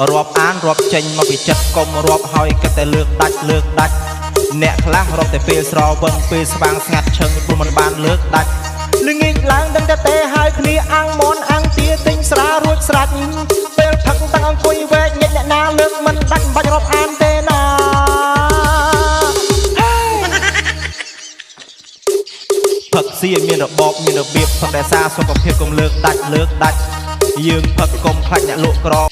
រាប់អានរាប់ចេញមកពីចិត្តកុំរាប់ហើយគិតតែលើកដាច់អ្នកខ្លះរាប់តែពេលស្រវឹងពេលស្វាងស្ងាត់ឈឹងព្រោះមិនបានលើកដាច់ល្ងាចឡើងដឹងតែទេហើយគ្នាអាំងមន់អាំងទាទិញស្រារួចស្រេចពេលផឹកតាំងអង្គុយវែកញិចអ្នកណាលើកមិនដាច់បាច់រាប់អានទេណាផឹកស៊ីមានរបបមានរបៀបផឹកតែសារសុខភាពកុំលើកដាច់យើងផឹកកុំខ្លាចអ្នកលក់ក្រ